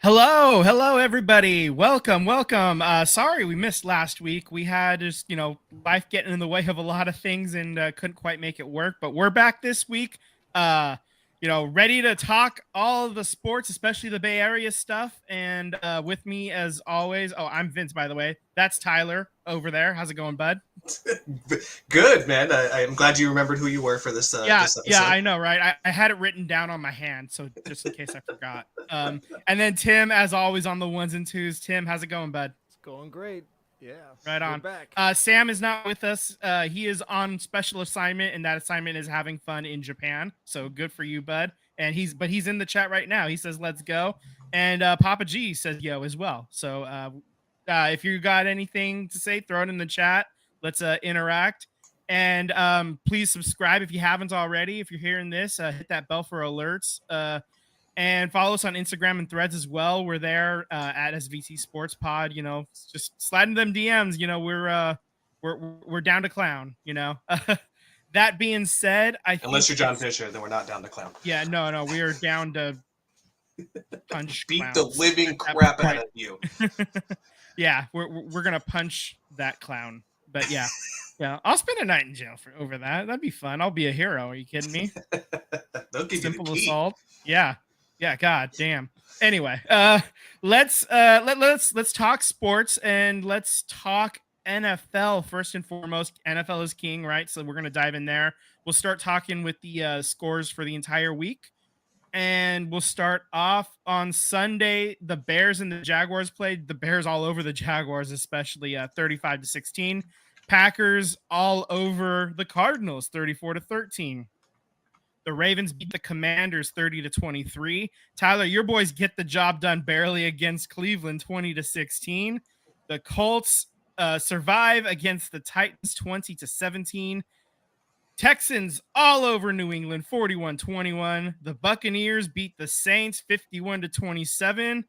Hello, everybody. Welcome. Sorry we missed last week. We had just, life getting in the way of a lot of things and couldn't quite make it work. But we're back this week, uh, ready to talk all of the sports, especially the Bay Area stuff. And with me, as always, I'm Vince, by the way. That's Tyler over there. How's it going, bud? Good, man. I'm glad you remembered who you were for Yeah, this yeah, episode. I know, right? I had it written down on my hand, so just in case I forgot. And then Tim, as always, on the ones and twos. Tim, how's it going, bud? It's going great. Yeah, Right we're on. back. Sam is not with us. He is on special assignment, and that assignment is having fun in Japan. So good for you, bud. And he's in the chat right now. He says, "Let's go." And Papa G says, "Yo" as well. So if you got anything to say, throw it in the chat. Let's interact. And please subscribe if you haven't already. If you're hearing this, hit that bell for alerts. And follow us on Instagram and Threads as well. We're there at SVT Sports Pod. Just sliding them DMs. We're down to clown. That being said, Unless you're John Fisher, then we're not down to clown. Yeah, no, we are down to punch Beat clowns the living crap out of you. Yeah, we're gonna punch that clown. But yeah, I'll spend a night in jail over that. That'd be fun. I'll be a hero. Are you kidding me? They'll give Simple you the key. assault. Yeah. God damn. Anyway, let's talk sports and let's talk NFL first and foremost. NFL is king, right? So we're gonna dive in there. We'll start talking with the scores for the entire week, and we'll start off on Sunday. The Bears and the Jaguars played. The Bears all over the Jaguars, especially 35-16. Packers all over the Cardinals, 34-13. The Ravens beat the Commanders 30-23. Tyler, your boys get the job done barely against Cleveland 20-16. The Colts survive against the Titans 20-17. Texans all over New England 41-21. The Buccaneers beat the Saints 51-27.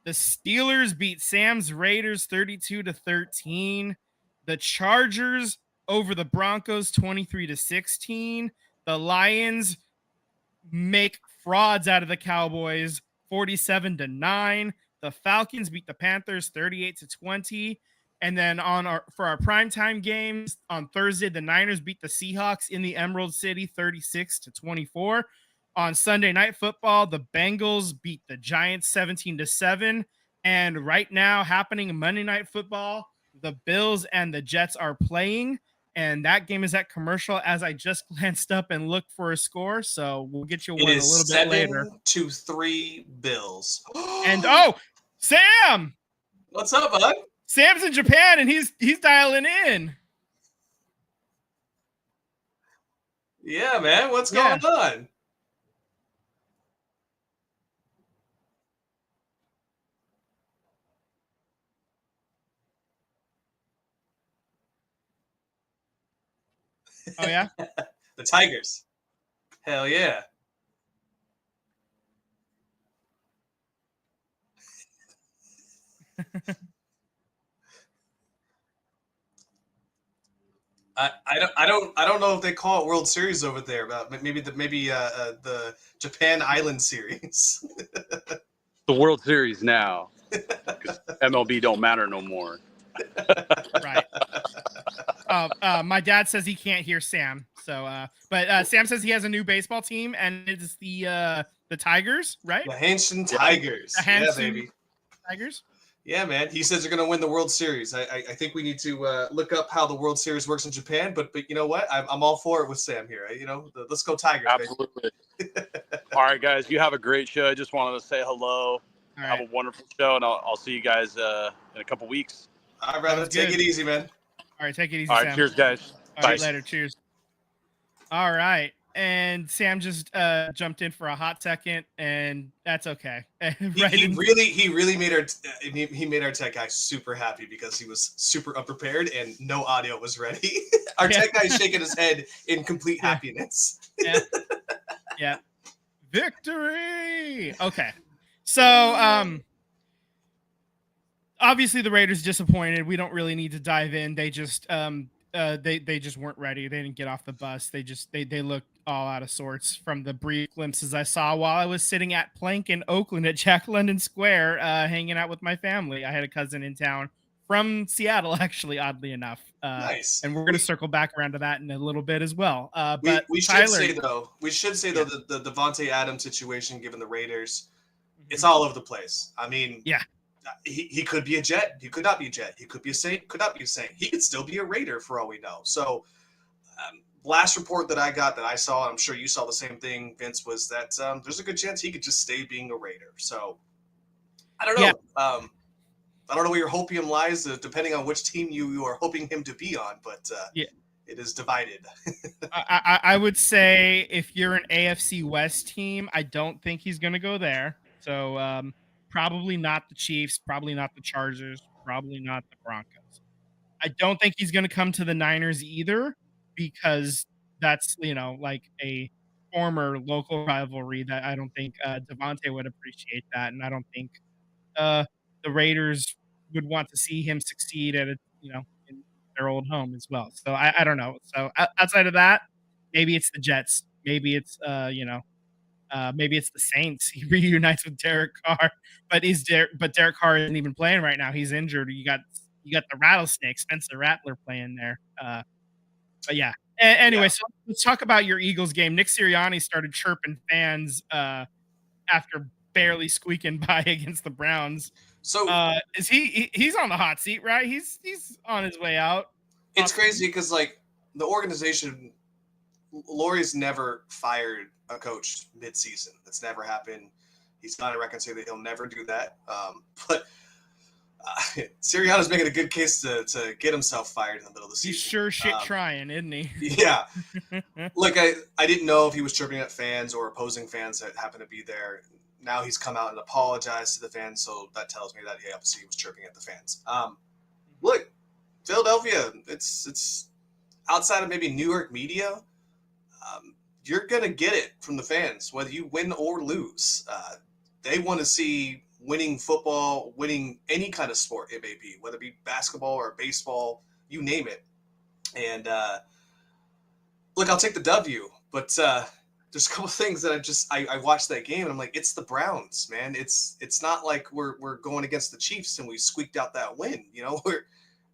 The Steelers beat Sam's Raiders 32-13. The Chargers over the Broncos 23-16. The Lions make frauds out of the Cowboys 47-9. The Falcons beat the Panthers 38-20. And then for our primetime games on Thursday, the Niners beat the Seahawks in the Emerald City 36-24. On Sunday Night Football, the Bengals beat the Giants 17-7. And right now, happening Monday Night Football, the Bills and the Jets are playing. And that game is at commercial as I just glanced up and looked for a score. So we'll get you one a little bit later. 7-3 Bills. And Sam! What's up, bud? Sam's in Japan and he's dialing in. Yeah, man. What's going on? Oh, yeah? The Tigers. Hell yeah. I don't know if they call it World Series over there, but maybe the Japan Island Series. The World Series now, because MLB don't matter no more. Right. My dad says he can't hear Sam. So, but Sam says he has a new baseball team, and it's the Tigers, right? The Hanshin Tigers. The Yeah, baby. Tigers. Yeah, man. He says they're going to win the World Series. I think we need to look up how the World Series works in Japan. But you know what? I'm all for it with Sam here. Let's go Tigers. Absolutely. All right, guys. You have a great show. I just wanted to say hello. Right. Have a wonderful show, and I'll see you guys in a couple weeks. I'd rather take it easy, man. All right, take it easy, All right, Sam. cheers, guys. All Bye. right, later. Cheers. All right. And Sam just jumped in for a hot second, and that's okay. He really made our tech guy super happy because he was super unprepared and no audio was ready. Our tech guy is shaking his head in complete happiness. Yeah. Victory. Okay. So obviously the Raiders disappointed. We don't really need to dive in. They just they just weren't ready. They didn't get off the bus. They looked all out of sorts from the brief glimpses I saw while I was sitting at Plank in Oakland at Jack London Square, hanging out with my family. I had a cousin in town from Seattle, actually, oddly enough. Nice. And we're going to circle back around to that in a little bit as well. We, But we should Tyler, say though, Yeah. the Devontae Adams situation, given the Raiders, it's Mhm. all over the place. I mean, Yeah. he could be a Jet. He could not be a Jet. He could be a Saint. Could not be a Saint. He could still be a Raider for all we know. So, last report that I got that I saw, and I'm sure you saw the same thing, Vince, was that there's a good chance he could just stay being a Raider. So, I don't know. Yeah. I don't know where your hopium lies, depending on which team you are hoping him to be on, but Yeah. it is divided. I would say if you're an AFC West team, I don't think he's going to go there. So probably not the Chiefs, probably not the Chargers, probably not the Broncos. I don't think he's going to come to the Niners either, because that's, like a former local rivalry that I don't think Devontae would appreciate that. And I don't think the Raiders would want to see him succeed at in their old home as well. So I don't know. So outside of that, maybe it's the Jets. Maybe it's maybe it's the Saints. He reunites with Derek Carr, but Derek Carr isn't even playing right now. He's injured. You got the rattlesnake, Spencer Rattler playing there. But yeah. Anyway, Yeah. so let's talk about your Eagles game. Nick Sirianni started chirping fans after barely squeaking by against the Browns. So Is he's on the hot seat, right? He's on his way out. it's crazy because like the organization, Laurie's never fired a coach mid-season. That's never happened. He's not a record say that he'll never do that. But Sirianni's making a good case to get himself fired in the middle of the season. He's sure shit trying, isn't he? Yeah. Look, I didn't know if he was chirping at fans or opposing fans that happened to be there. Now he's come out and apologized to the fans, so that tells me that he obviously was chirping at the fans. Look, Philadelphia, it's outside of maybe New York media. You're gonna get it from the fans, whether you win or lose. They want to see winning football, winning any kind of sport it may be, whether it be basketball or baseball, you name it. And look, I'll take the W, but there's a couple things that I watched that game and I'm like, it's the Browns, man. It's not like we're going against the Chiefs and we squeaked out that win. We're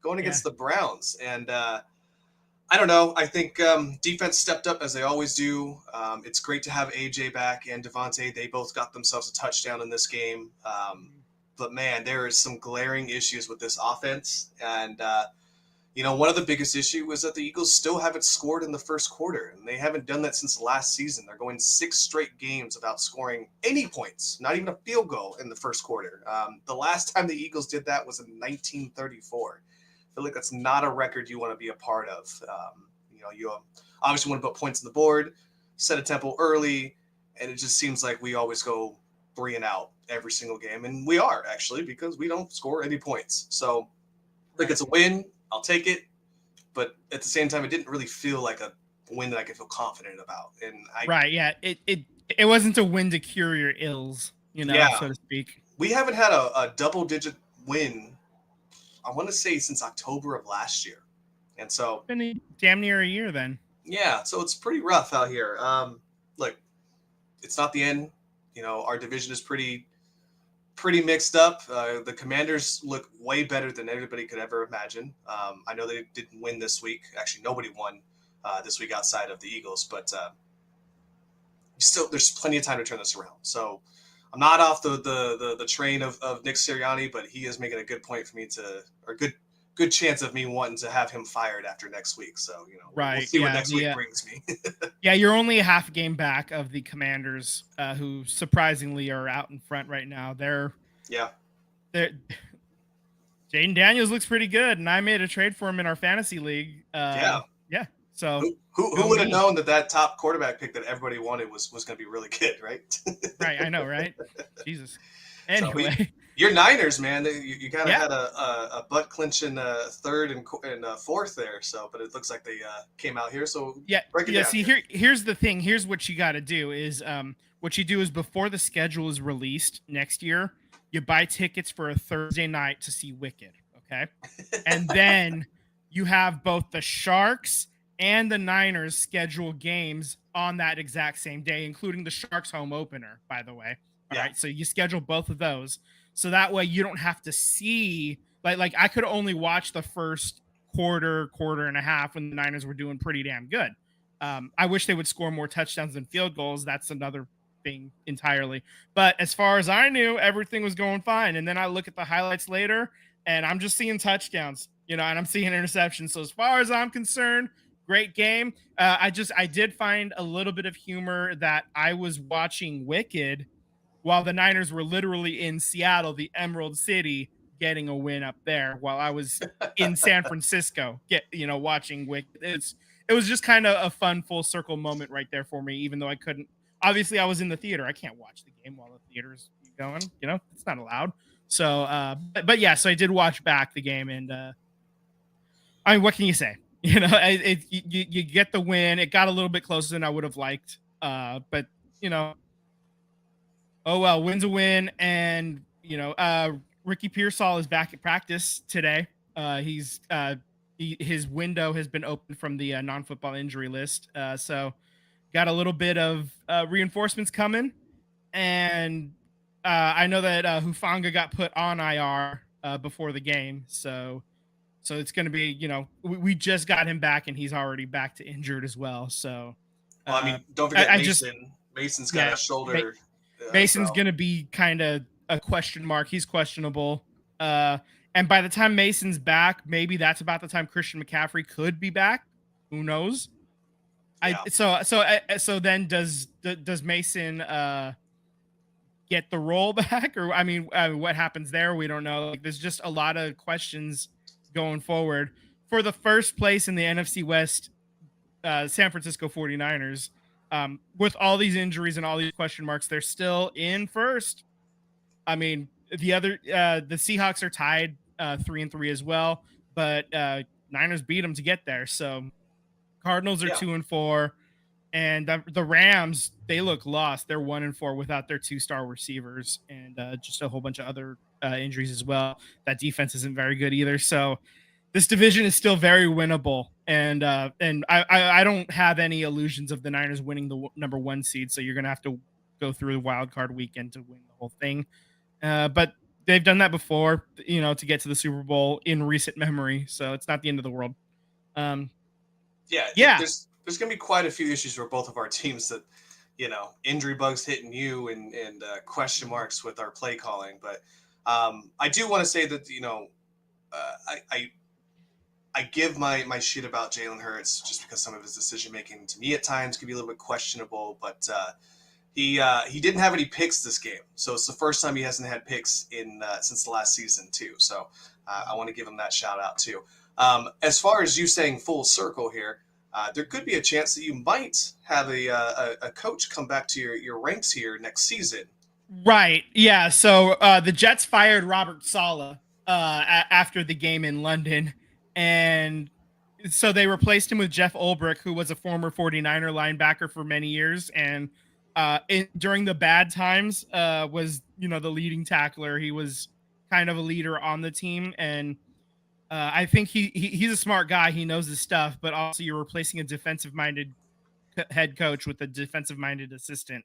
going against the Browns, and I don't know. I think defense stepped up as they always do. It's great to have AJ back and Devontae. They both got themselves a touchdown in this game. But man, there is some glaring issues with this offense. And, one of the biggest issues was that the Eagles still haven't scored in the first quarter. And they haven't done that since last season. They're going 6 straight games without scoring any points, not even a field goal in the first quarter. The last time the Eagles did that was in 1934. I feel like that's not a record you want to be a part of. You obviously want to put points on the board, set a tempo early, and it just seems like we always go 3 and out every single game, and we are actually, because we don't score any points. So, like, it's a win, I'll take it, but at the same time, it didn't really feel like a win that I could feel confident about. And Right, yeah, it wasn't a win to cure your ills, so to speak. We haven't had a double-digit win, I want to say, since October of last year. And so Been damn near a year then. yeah, so it's pretty rough out here. Look, it's not the end. Our division is pretty mixed up. The Commanders look way better than everybody could ever imagine. I know they didn't win this week. Actually, nobody won this week outside of the Eagles, but still, there's plenty of time to turn this around. So I'm not off the train of Nick Sirianni, but he is making a good point for me good chance of me wanting to have him fired after next week. So, Right, we'll see what yeah, next week brings me. Yeah, you're only a half game back of the Commanders, who surprisingly are out in front right now. Yeah. Jaden Daniels looks pretty good, and I made a trade for him in our fantasy league. Yeah. So Who would have known that top quarterback pick that everybody wanted was going to be really good, right? right, I know, right? Jesus. So Anyway, your Niners, man, you kind of Yeah. had a butt clinching third and fourth there. So, but it looks like they came out here. So break it down. See, here's the thing. Here's what you got to do is what you do is before the schedule is released next year, you buy tickets for a Thursday night to see Wicked, okay? And then you have both the Sharks and the Niners schedule games on that exact same day, including the Sharks home opener, by the way. All right. So you schedule both of those. So that way you don't have to see like I could only watch the first quarter and a half when the Niners were doing pretty damn good. I wish they would score more touchdowns than field goals. That's another thing entirely. But as far as I knew, everything was going fine. And then I look at the highlights later and I'm just seeing touchdowns, and I'm seeing interceptions. So as far as I'm concerned, great game. I did find a little bit of humor that I was watching Wicked while the Niners were literally in Seattle, the Emerald City, getting a win up there while I was in San Francisco, watching Wicked. It was just kind of a fun full circle moment right there for me, even though I couldn't. Obviously, I was in the theater. I can't watch the game while the theater's going. It's not allowed. So, but yeah, so I did watch back the game, and I mean, what can you say? You get the win. It got a little bit closer than I would have liked, but oh well, win's a win, and Ricky Pearsall is back at practice today. His window has been opened from the non-football injury list, so got a little bit of reinforcements coming, and I know that Hufanga got put on IR before the game, so it's going to be, we just got him back, and he's already back to injured as well. So, well, I mean, don't forget Mason. Mason's got a shoulder. Mason's going to be kind of a question mark. He's questionable. And by the time Mason's back, maybe that's about the time Christian McCaffrey could be back. Who knows? Yeah. So then does Mason get the role back, or I mean, what happens there? We don't know. Like, there's just a lot of questions going forward for the first place in the NFC West. San Francisco 49ers, with all these injuries and all these question marks, they're still in first. I mean, the Seahawks are tied 3-3 as well, but Niners beat them to get there. So Cardinals are 2-4, and the Rams, they look lost. They're 1-4 without their 2-star receivers, and just a whole bunch of other injuries as well. That defense isn't very good either. So this division is still very winnable, and I don't have any illusions of the Niners winning the number 1 seed. So you're gonna have to go through the wild card weekend to win the whole thing. But they've done that before, to get to the Super Bowl in recent memory. So it's not the end of the world. Yeah. There's going to be quite a few issues for both of our teams that, injury bugs hitting you and question marks with our play calling. But I do want to say that, I give my shit about Jalen Hurts just because some of his decision making to me at times can be a little bit questionable. But he didn't have any picks this game, so it's the first time he hasn't had picks since the last season too. So I want to give him that shout out too. As far as you saying full circle here, there could be a chance that you might have a coach come back to your ranks here next season. Right. Yeah. So the Jets fired Robert Saleh after the game in London, and so they replaced him with Jeff Ulbrich, who was a former 49er linebacker for many years, and during the bad times was the leading tackler. He was kind of a leader on the team, and I think he's a smart guy. He knows his stuff, but also you're replacing a defensive-minded head coach with a defensive-minded assistant,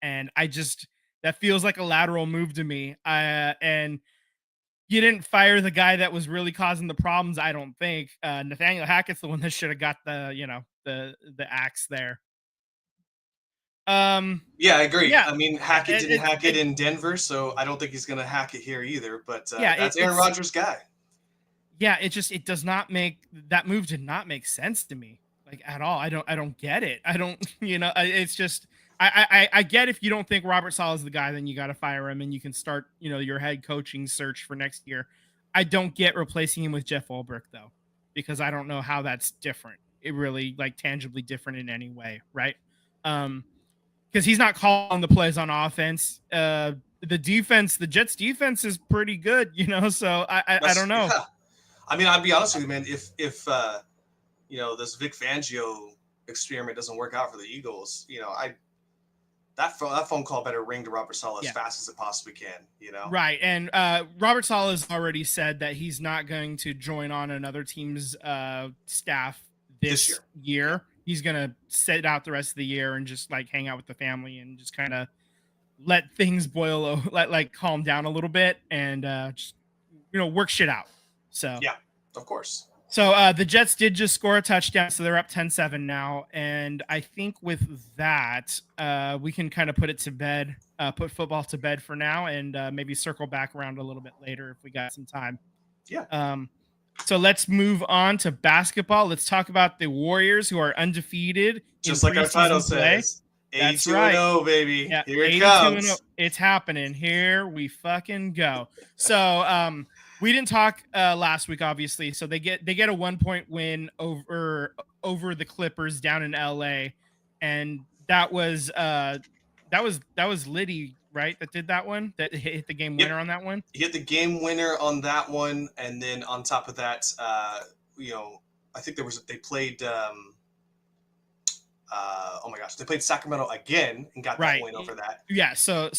and that feels like a lateral move to me. And you didn't fire the guy that was really causing the problems, I don't think. Nathaniel Hackett's the one that should have got the axe there. Yeah, I agree. Yeah. I mean, Hackett didn't hack it in Denver, so I don't think he's going to hack it here either. But that's Aaron Rodgers' guy. Yeah, it does not that move did not make sense to me, like, at all. I don't get it. I don't, it's just I get if you don't think Robert Saleh is the guy, then you got to fire him and you can start your head coaching search for next year. I don't get replacing him with Jeff Ulbrich though, because I don't know how that's different. It really tangibly different in any way, right? Because he's not calling the plays on offense. The Jets defense is pretty good, so I don't know. Yeah. I mean, I'll be honest with you, man. If this Vic Fangio experiment doesn't work out for the Eagles, that phone call better ring to Robert Saleh as Yeah. fast as it possibly can. You know. Right. And Robert Saleh has already said that he's not going to join on another team's staff this year. He's going to sit out the rest of the year and just like hang out with the family and just kind of let things boil, like calm down a little bit and just, work shit out. So, Yeah, of course. So the Jets did just score a touchdown, so they're up 10-7 now. And I think with that, we can kind of put it to bed, put football to bed for now, and maybe circle back around a little bit later if we got some time. Yeah. So let's move on to basketball. Let's talk about the Warriors, who are undefeated. Just like our title says. 82-0, baby. Yeah, Here it comes. 82-0. It's happening. Here we fucking go. So we didn't talk last week, obviously. So they get a 1-point win over the Clippers down in LA, and that was Liddy, right? That did that one. That hit the game winner on that one. He hit the game winner on that one, and then on top of that, I think they played. Oh my gosh, they played Sacramento again and got that win over that. Yeah, so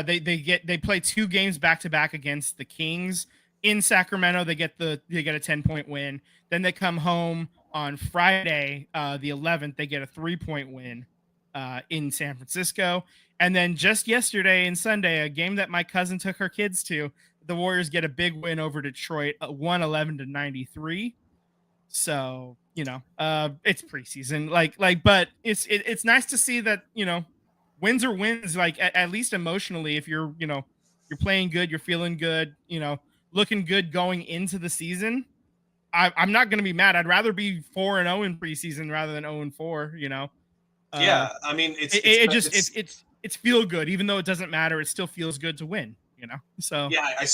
they play 2 games back to back against the Kings in Sacramento. They get a 10-point win. Then they come home on Friday, the 11th. They get a 3-point win in San Francisco. And then just yesterday and Sunday, a game that my cousin took her kids to, the Warriors get a big win over Detroit, 111-93. So, it's preseason, but it's nice to see that, wins are wins, like at least emotionally, if you're playing good, you're feeling good, looking good going into the season. I'm not going to be mad. I'd rather be 4-0 in preseason rather than 0-4, Yeah. I mean, it's feel good, even though it doesn't matter. It still feels good to win. So yeah, I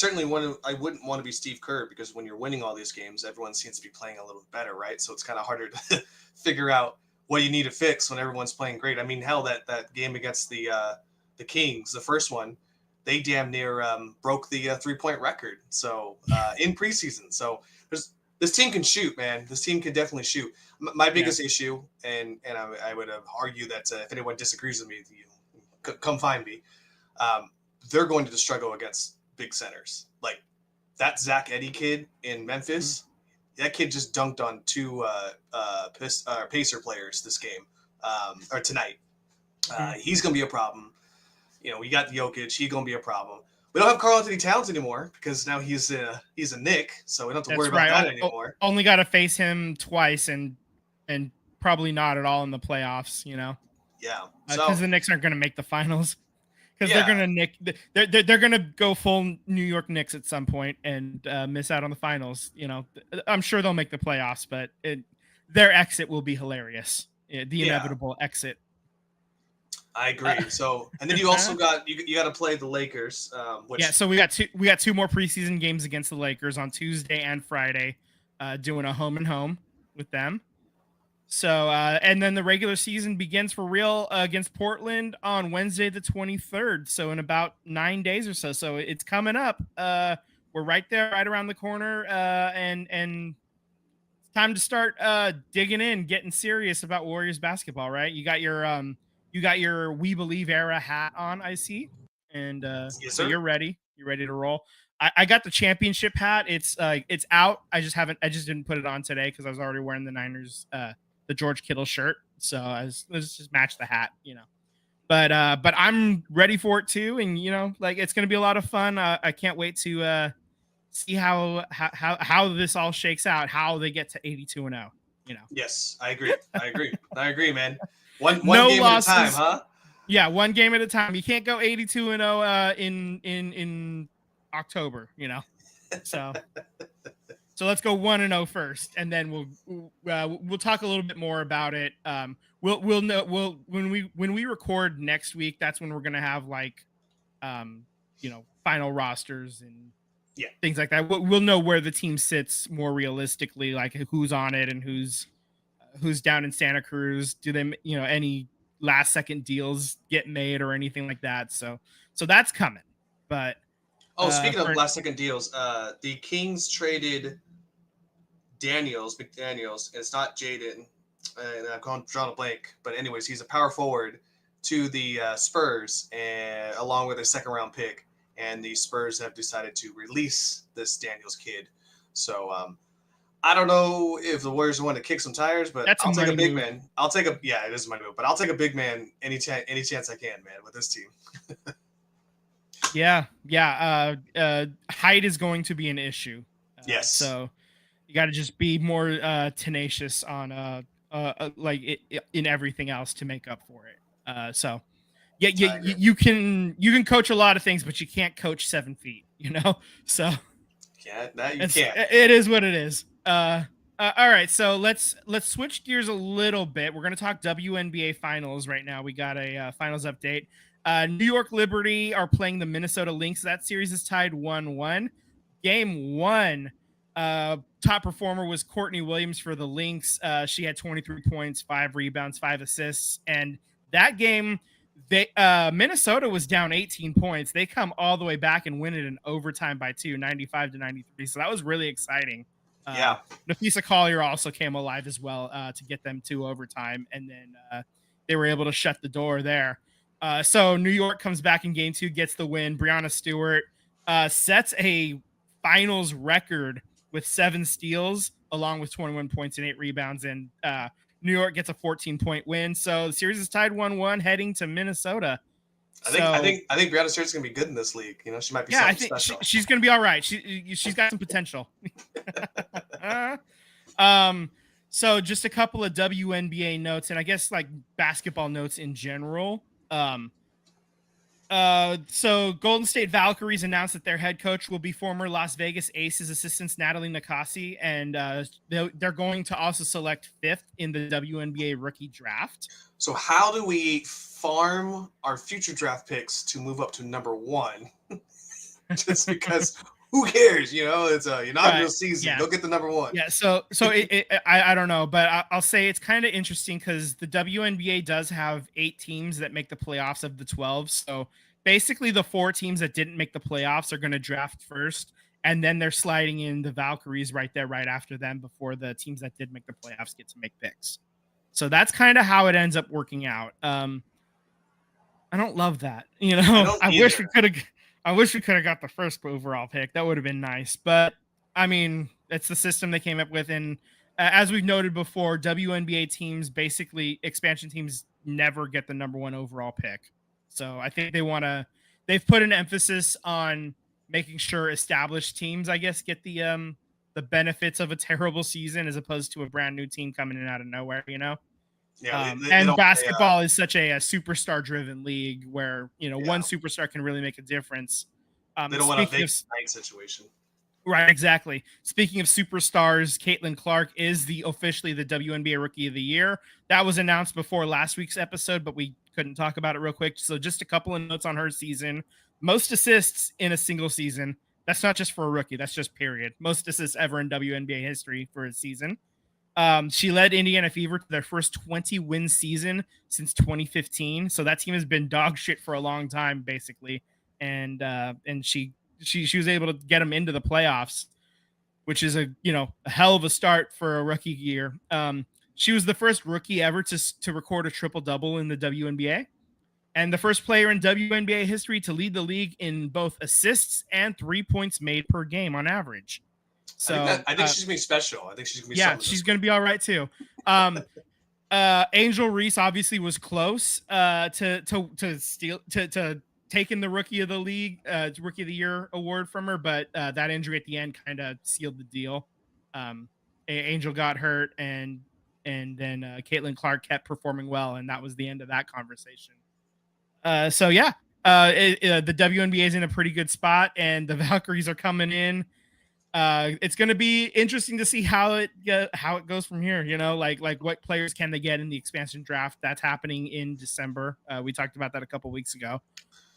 wouldn't want to be Steve Kerr, because when you're winning all these games, everyone seems to be playing a little better, right? So it's kind of harder to figure out what you need to fix when everyone's playing great. I mean, hell, that game against the Kings, the first one, they damn near broke the 3-point record. So in preseason, so this team can shoot, man. This team can definitely shoot. My biggest issue, and I would argue that if anyone disagrees with me, come find me. They're going to struggle against big centers. Like that Zach Edey kid in Memphis, that kid just dunked on 2 Pacer players this game, or tonight. He's going to be a problem. We got Jokic. He's going to be a problem. We don't have Karl Anthony Towns anymore because now he's a Knick, so we don't have to worry about that anymore. Only got to face him twice and probably not at all in the playoffs, Yeah. Because the Knicks aren't going to make the finals. Because they're gonna go full New York Knicks at some point and miss out on the finals. I'm sure they'll make the playoffs, but their exit will be hilarious. The inevitable exit. I agree. So, and then you also got to play the Lakers. So we got 2 more preseason games against the Lakers on Tuesday and Friday, doing a home and home with them. So, and then the regular season begins for real against Portland on Wednesday, the 23rd. So in about 9 days or so. So it's coming up. We're right there, right around the corner. And it's time to start digging in, getting serious about Warriors basketball, right? You got your We Believe era hat on, I see. And yes, so you're ready. You're ready to roll. I got the championship hat. It's out. I just didn't put it on today because I was already wearing the Niners the George Kittle shirt, so let's just match the hat, But I'm ready for it too, and it's gonna be a lot of fun. I can't wait to see how this all shakes out, how they get to 82-0. Yes, I agree, man. One no game losses. at a time, huh? Yeah, one game at a time. You can't go 82-0 in October, So let's go 1-0 first, and then we'll talk a little bit more about it. We'll know when we record next week. That's when we're gonna have final rosters and things like that. We'll know where the team sits more realistically, like who's on it and who's down in Santa Cruz. Do they any last second deals get made or anything like that? So that's coming. But speaking of last second deals, the Kings traded McDaniels. It's not Jaden, and I'm drawing a blank. But anyways, he's a power forward to the Spurs, and along with a second-round pick. And the Spurs have decided to release this Daniels kid. So I don't know if the Warriors want to kick some tires, but That's a I'll take a money big move. man. It is a money move, but I'll take a big man any chance I can, man, with this team. Yeah. Height is going to be an issue. Yes. So you got to just be more tenacious on in everything else to make up for it. So yeah, you can coach a lot of things, but you can't coach 7 feet. So It is what it is. All right, so let's switch gears a little bit. We're gonna talk WNBA finals right now. We got a finals update. New York Liberty are playing the Minnesota Lynx. That series is tied 1-1. Game 1, top performer was Courtney Williams for the Lynx. She had 23 points, 5 rebounds, 5 assists, and that game, Minnesota was down 18 points. They come all the way back and win it in overtime by 2, 95-93. So that was really exciting. Nafisa Collier also came alive as well to get them to overtime, and then they were able to shut the door there. So New York comes back in game 2, gets the win. Brianna Stewart sets a finals record with 7 steals, along with 21 points and 8 rebounds, and New York gets a 14-point win. So the series is tied 1-1, heading to Minnesota. I think Brianna Stewart's gonna be good in this league. She might be. Yeah, I think she's gonna be all right. She's got some potential. So just a couple of WNBA notes, and I guess like basketball notes in general. So Golden State Valkyries announced that their head coach will be former Las Vegas Aces assistant Natalie Nakasi, and they're going to also select 5th in the WNBA rookie draft. So how do we farm our future draft picks to move up to number 1? Just because who cares? It's a inaugural season. Yeah. Go get the number 1. Yeah. So I don't know, but I'll say it's kind of interesting because the WNBA does have 8 teams that make the playoffs of the 12. So basically the 4 teams that didn't make the playoffs are going to draft first, and then they're sliding in the Valkyries right after them before the teams that did make the playoffs get to make picks. So that's kind of how it ends up working out. I don't love that. I wish we could have got the first overall pick. That would have been nice. But, I mean, it's the system they came up with. And as we've noted before, WNBA teams, basically expansion teams, never get the number 1 overall pick. So I think they've put an emphasis on making sure established teams, I guess, get the benefits of a terrible season as opposed to a brand new team coming in out of nowhere, Yeah, and basketball is such a superstar driven league where one superstar can really make a difference. They don't want a Vegas night situation. Right, exactly. Speaking of superstars, Caitlin Clark is officially the WNBA Rookie of the Year. That was announced before last week's episode, but we couldn't talk about it real quick. So just a couple of notes on her season. Most assists in a single season. That's not just for a rookie. That's just period. Most assists ever in WNBA history for a season. She led Indiana Fever to their first 20-win season since 2015. So that team has been dog shit for a long time, basically. And she was able to get them into the playoffs, which is a hell of a start for a rookie year. She was the first rookie ever to record a triple-double in the WNBA, and the first player in WNBA history to lead the league in both assists and 3 points made per game on average. So I think she's gonna be special. I think she's gonna be. Yeah, she's gonna be all right too. Angel Reese obviously was close to taking the Rookie of the Year award from her, but that injury at the end kind of sealed the deal. Angel got hurt, and then Caitlin Clark kept performing well, and that was the end of that conversation. The WNBA is in a pretty good spot, and the Valkyries are coming in. It's going to be interesting to see how it goes from here. Like what players can they get in the expansion draft that's happening in December. We talked about that a couple weeks ago.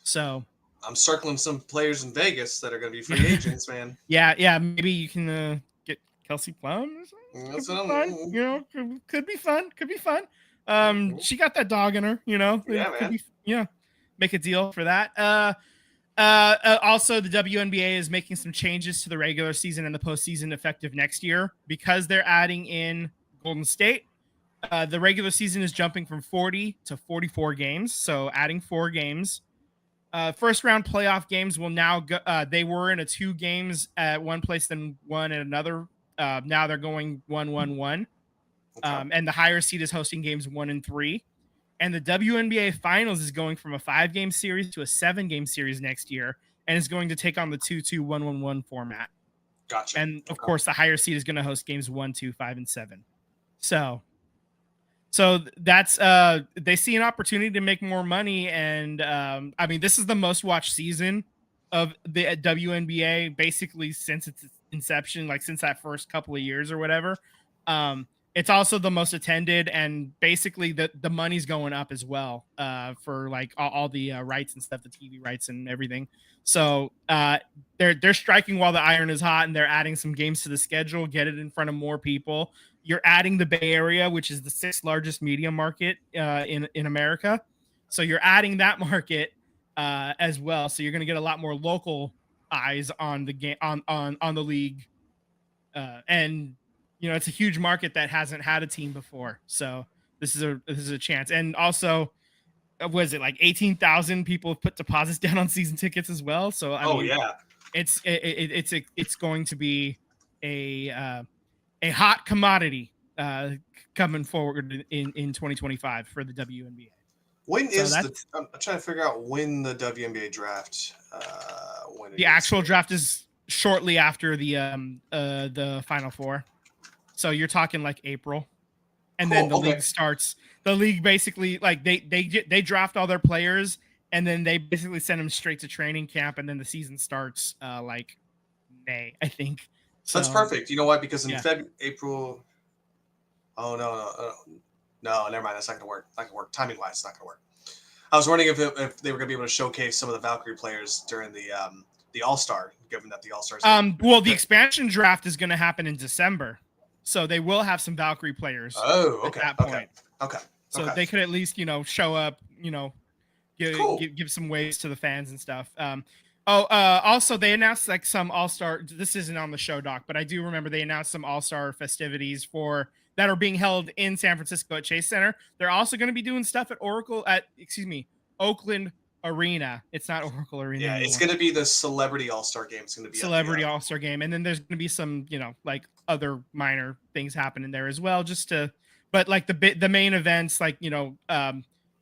So I'm circling some players in Vegas that are going to be free agents, man. Yeah. Maybe you can get Kelsey Plum or something. That's what I'm. Could be fun. She got that dog in her. Yeah, man. Make a deal for that. Also, the WNBA is making some changes to the regular season and the postseason effective next year because they're adding in Golden State. The regular season is jumping from 40 to 44 games, so adding 4 games. First round playoff games will now go. They were in a 2 games at one place, then one at another. Now they're going 1-1-1. Okay. And the higher seed is hosting games 1 and 3. And the WNBA Finals is going from a 5-game series to a 7-game series next year, and is going to take on the 2-2-1-1-1 format. Gotcha. And of course, the higher seed is going to host games 1, 2, 5, and 7. So that's they see an opportunity to make more money, and I mean, this is the most watched season of the WNBA basically since its inception, like since that first couple of years or whatever. It's also the most attended, and basically the money's going up as well for like all the rights and stuff, the TV rights and everything. So they're striking while the iron is hot, and they're adding some games to the schedule, get it in front of more people. You're adding the Bay Area, which is the 6th largest media market in America. So you're adding that market as well. So you're going to get a lot more local eyes on the game, on the league, and you know, it's a huge market that hasn't had a team before. So this is a chance. And also, was it like 18,000 people have put deposits down on season tickets as well? So I mean, yeah, it's going to be a hot commodity coming forward in 2025 for the WNBA. When is I'm trying to figure out when the WNBA draft. The actual draft is shortly after the Final Four. So you're talking like April, and then the league starts. The league basically like they draft all their players, and then they basically send them straight to training camp, and then the season starts like May, I think. So that's perfect. You know why? Because in April. Oh no, never mind. That's not gonna work. Not gonna work. Timing wise, it's not gonna work. I was wondering if they were gonna be able to showcase some of the Valkyrie players during the All-Star, given that the All-Stars. Well, the expansion draft is gonna happen in December. So they will have some Valkyrie players. Oh, okay. At that point. Okay. So they could at least, show up, give some waves to the fans and stuff. Also they announced like some All-Star. This isn't on the show doc, but I do remember they announced some All-Star festivities that are being held in San Francisco at Chase Center. They're also going to be doing stuff at Oakland Arena. It's not Oracle Arena. Yeah, anymore. It's going to be the Celebrity All-Star Game. It's going to be Celebrity All-Star Game, and then there's going to be some, like other minor things happening there as well. But like the main events, like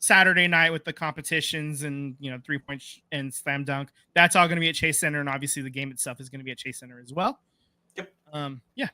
Saturday night with the competitions and 3-point and slam dunk. That's all going to be at Chase Center, and obviously the game itself is going to be at Chase Center as well. Yep. Yeah.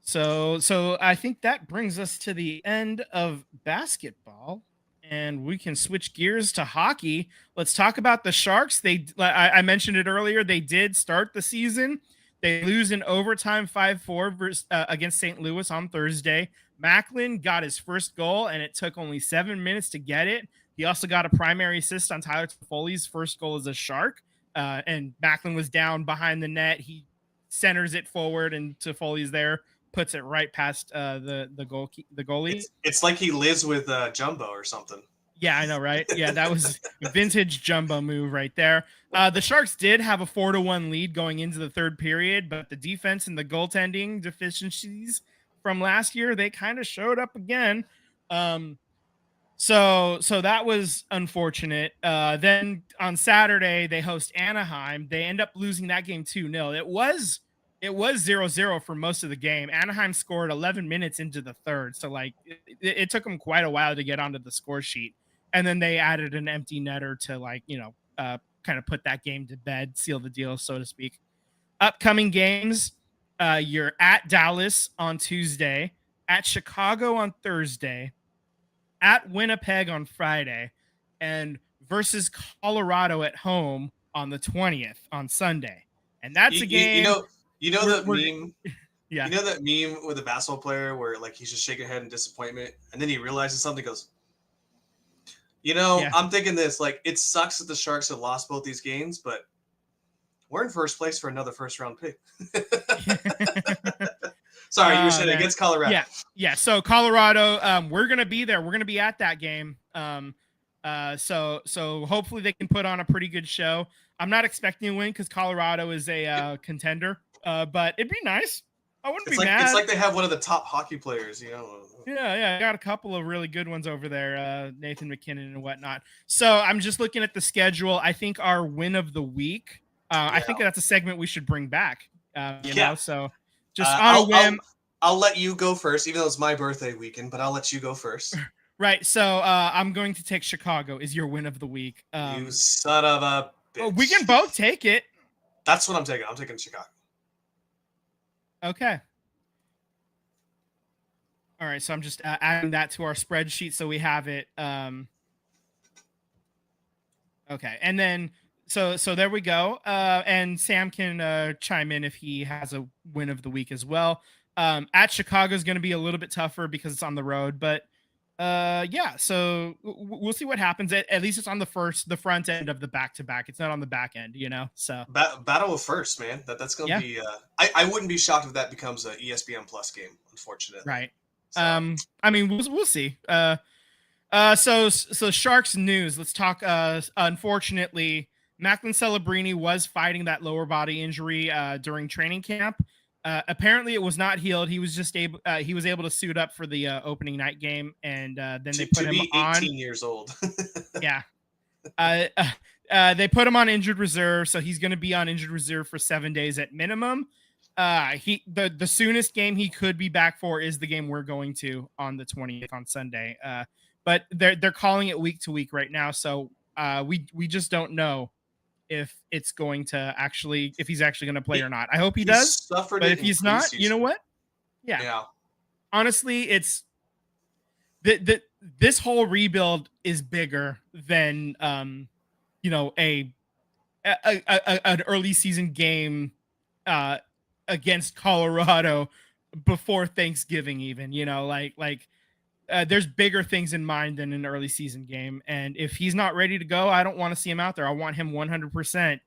So I think that brings us to the end of basketball. And we can switch gears to hockey. Let's talk about the Sharks. I mentioned it earlier. They did start the season. They lose in overtime 5-4 against St. Louis on Thursday. Macklin got his first goal, and it took only 7 minutes to get it. He also got a primary assist on Tyler Toffoli's first goal as a Shark. And Macklin was down behind the net. He centers it forward, and Toffoli's there. Puts it right past the goalie. It's like he lives with Jumbo or something. Yeah, I know, right? Yeah, that was a vintage Jumbo move right there. The Sharks did have a 4-1 lead going into the third period, but the defense and the goaltending deficiencies from last year, they kind of showed up again. So that was unfortunate. Then on Saturday, they host Anaheim. They end up losing that game 2-0. It was 0-0 for most of the game. Anaheim scored 11 minutes into the third. So, like, it took them quite a while to get onto the score sheet. And then they added an empty netter to, like, kind of put that game to bed, seal the deal, so to speak. Upcoming games, you're at Dallas on Tuesday, at Chicago on Thursday, at Winnipeg on Friday, and versus Colorado at home on the 20th on Sunday. And that's a game... You know that meme? Yeah. You know that meme with a basketball player where like he's just shaking head in disappointment, and then he realizes something, goes, I'm thinking this, like, it sucks that the Sharks have lost both these games, but we're in first place for another first round pick. Sorry, you were saying against Colorado. Yeah. So Colorado, we're gonna be there. We're gonna be at that game. So hopefully they can put on a pretty good show. I'm not expecting a win because Colorado is a contender. But it'd be nice. I wouldn't be It's like mad. it's like they have one of the top hockey players, Yeah, I got a couple of really good ones over there, Nathan McKinnon and whatnot. So I'm just looking at the schedule. I think our win of the week. I think that's a segment we should bring back. So just on a whim. I'll let you go first, even though it's my birthday weekend. But I'll let you go first. Right. So I'm going to take Chicago is your win of the week. You son of a bitch. We can both take it. That's what I'm taking. I'm taking Chicago. Okay. All right. So I'm just adding that to our spreadsheet so we have it. Okay. And then so there we go. And Sam can chime in if he has a win of the week as well. At Chicago is going to be a little bit tougher because it's on the road, but so we'll see what happens. At least it's on the front end of the back-to-back. It's not on the back end, so battle of first, man. That's going to be I wouldn't be shocked if that becomes a ESPN Plus game, unfortunately. Right. So. I mean, we'll see. So Sharks news. Let's talk. Unfortunately, Macklin Celebrini was fighting that lower body injury during training camp. Apparently, it was not healed. He was just able. He was able to suit up for the opening night game, and then they put him on. 18 years old. Yeah. They put him on injured reserve, so he's going to be on injured reserve for 7 days at minimum. The soonest game he could be back for is the game we're going to on the 20th on Sunday. But they're calling it week to week right now, so we just don't know if it's going to if he's actually going to play or not. I hope he does. But if he's not, you know what? Yeah. Honestly, it's this whole rebuild is bigger than an early season game against Colorado before Thanksgiving, even, there's bigger things in mind than an early season game. And if he's not ready to go, I don't want to see him out there. I want him 100%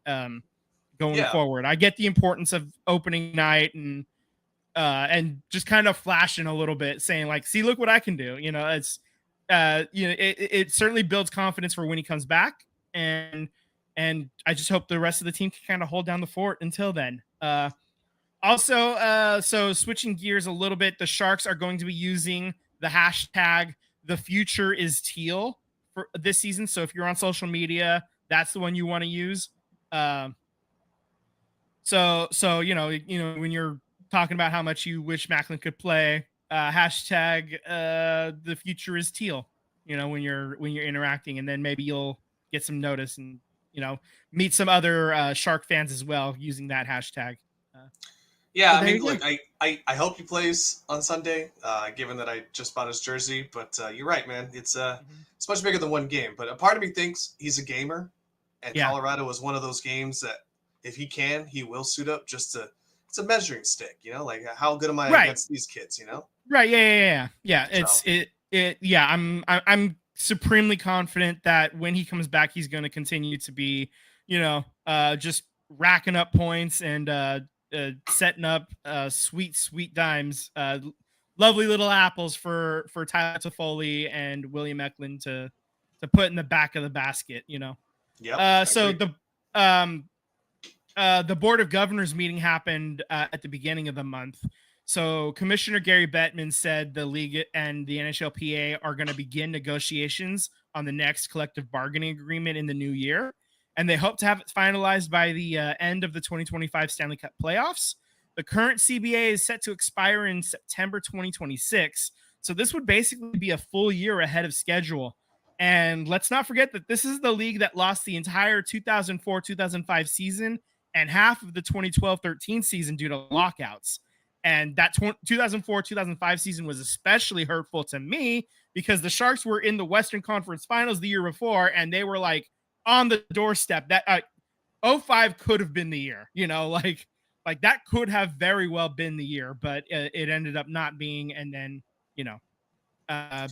going forward. I get the importance of opening night and just kind of flashing a little bit, saying like, see, look what I can do. It certainly builds confidence for when he comes back. And I just hope the rest of the team can kind of hold down the fort until then. So switching gears a little bit, the Sharks are going to be using the hashtag "the future is teal" for this season. So if you're on social media, that's the one you want to use. So when you're talking about how much you wish Macklin could play, hashtag "the future is teal." When you're interacting, and then maybe you'll get some notice and meet some other Shark fans as well using that hashtag. I mean, look, I hope he plays on Sunday, given that I just bought his jersey. But you're right, man. It's much bigger than one game. But a part of me thinks he's a gamer, and Colorado is one of those games that if he can, he will suit up. It's a measuring stick, like how good am I against these kids, Right? Yeah. I'm supremely confident that when he comes back, he's going to continue to be, just racking up points and setting up sweet dimes, lovely little apples for Tyler Toffoli and William Eklund to put in the back of the basket, So the Board of Governors meeting happened at the beginning of the month. So Commissioner Gary Bettman said the league and the NHLPA are going to begin negotiations on the next collective bargaining agreement in the new year. And they hope to have it finalized by the end of the 2025 Stanley Cup playoffs. The current CBA is set to expire in September 2026. So this would basically be a full year ahead of schedule. And let's not forget that this is the league that lost the entire 2004-2005 season and half of the 2012-13 season due to lockouts. And that 2004-2005 season was especially hurtful to me because the Sharks were in the Western Conference Finals the year before, and they were like on the doorstep. That 05 could have been the year, like that could have very well been the year, but it ended up not being. And then,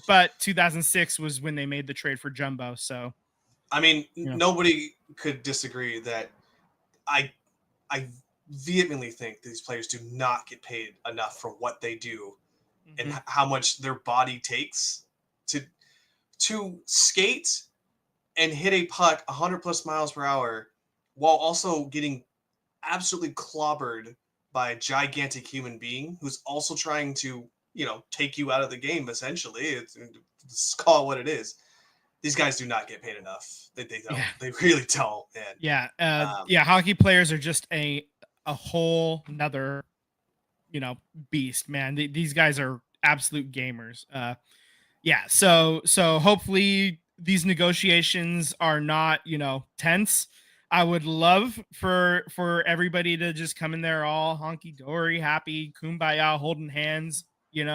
but 2006 was when they made the trade for Jumbo. So, I mean, nobody could disagree that I vehemently think these players do not get paid enough for what they do and how much their body takes to skate and hit a puck 100 plus miles per hour while also getting absolutely clobbered by a gigantic human being who's also trying to, take you out of the game. Essentially, let's call it what it is. These guys do not get paid enough. They don't. Yeah. They really don't. And Yeah. Hockey players are just a whole nother, beast, man. These guys are absolute gamers. Yeah. So hopefully these negotiations are not, tense. I would love for everybody to just come in there all honky dory, happy, kumbaya, holding hands, getting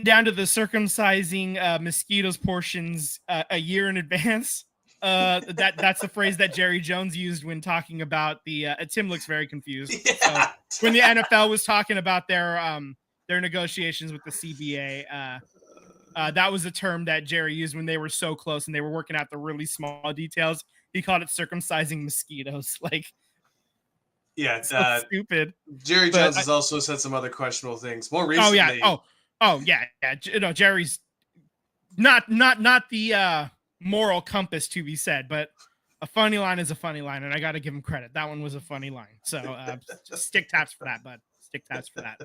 down to the circumcising mosquitoes portions a year in advance. That's the phrase that Jerry Jones used when talking about the Tim looks very confused. Yeah. So when the NFL was talking about their negotiations with the CBA, that was a term that Jerry used when they were so close and they were working out the really small details. He called it circumcising mosquitoes. Like, yeah, so stupid. Jerry Jones has also said some other questionable things more recently. Oh yeah. Jerry's not the moral compass to be said, but a funny line is a funny line, and I got to give him credit. That one was a funny line. So stick taps for that, bud. Stick taps for that.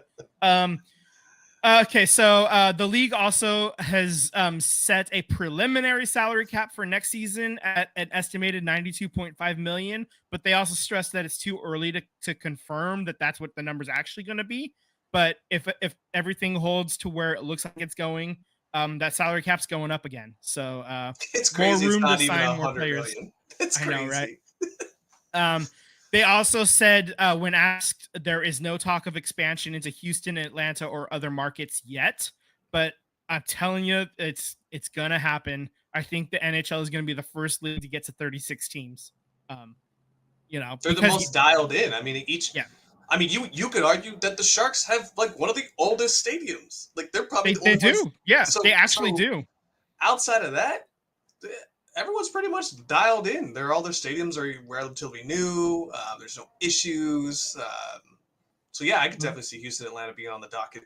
Okay, so the league also has set a preliminary salary cap for next season at an estimated $92.5 million, but they also stress that it's too early to confirm that that's what the number's actually going to be. But if everything holds to where it looks like it's going, that salary cap's going up again. So it's crazy. More room it's not to even sign 100 more players. million. It's crazy. I know, right? They also said when asked, there is no talk of expansion into Houston, Atlanta, or other markets yet. But I'm telling you, it's gonna happen. I think the NHL is gonna be the first league to get to 36 teams. They're the most dialed in. I mean, Yeah. I mean, you could argue that the Sharks have like one of the oldest stadiums. Like they're probably they do. ones. Yeah, they actually do. Outside of that, everyone's pretty much dialed in. All their stadiums are relatively new. There's no issues. So yeah, I could definitely see Houston, Atlanta being on the docket.